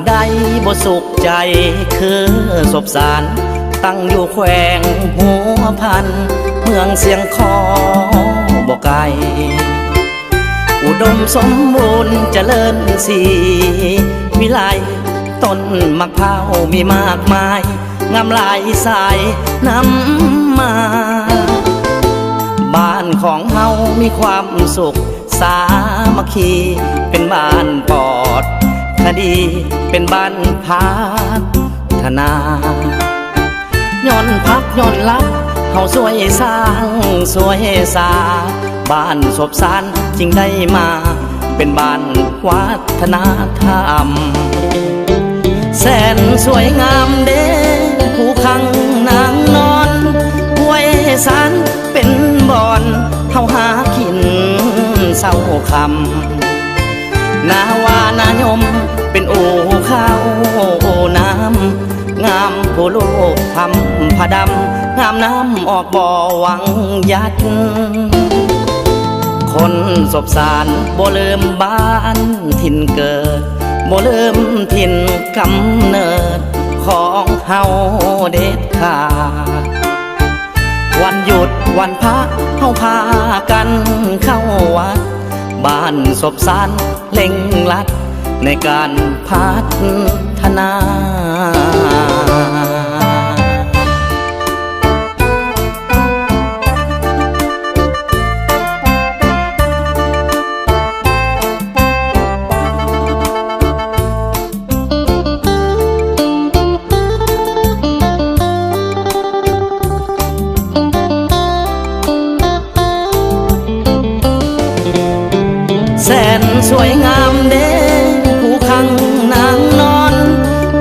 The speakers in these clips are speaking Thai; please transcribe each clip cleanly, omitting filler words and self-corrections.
ใดบ่สุขใจคือศพสารตั้งอยู่แขวงหัวพันเมืองเสียงคอบ่ไกลอุดมสมบูรณ์เจริญสีวิไลต้นมะพร้าวมีมากมายงามหลายสายน้ำมาบ้านของเฮามีความสุขสามัคคีเป็นบ้านปลอดคดีเป็นบ้านพัฒนาย้อนพักย้อนลับเฮาสวยสร้างสวยสาบ้านศพสารจึงได้มาเป็นบ้านวัฒนธรรมแสนสวยงามเด้ผู้คังนางนอนห้วยสารเป็นบ่อนเฮาหากินเศร้าคำนาวานายมเป็นโอข้าวโอน้ำงามผู้โลกทำผ้าดำงามน้ำออกบ่อหวังยัดคนศพสารบ่ลืมบ้านถิ่นเกิดบ่ลืมถิ่นกำเนิดของเฮาเด็ดขาดวันหยุดวันพระเฮาพากันเข้าวัดบ้านศพสารเล่งลัดในการพัฒนาแสนสวยงามเด้ผู้คังนางนอน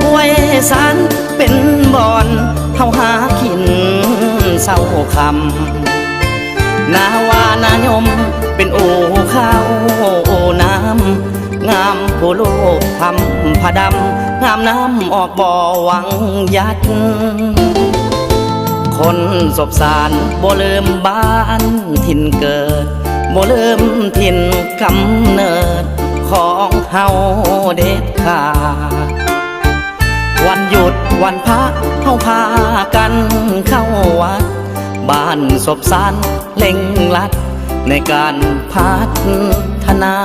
ห้วยสารเป็นบ่อนเฮาหากินเศร้าคำนาวานายมเป็นโอข้าวโอน้ำงามผู้โลกทำผ้าดำงามน้ำออกบ่อหวังยัดคนศพสารบ่ลืมบ้านถิ่นเกิดบ่ลืมถิ่นกำเนิดของเฮาเด็ดขาดวันหยุดวันพระเฮาพากันเข้าวัดบ้านศพสารเล่งลัดในการพัฒนา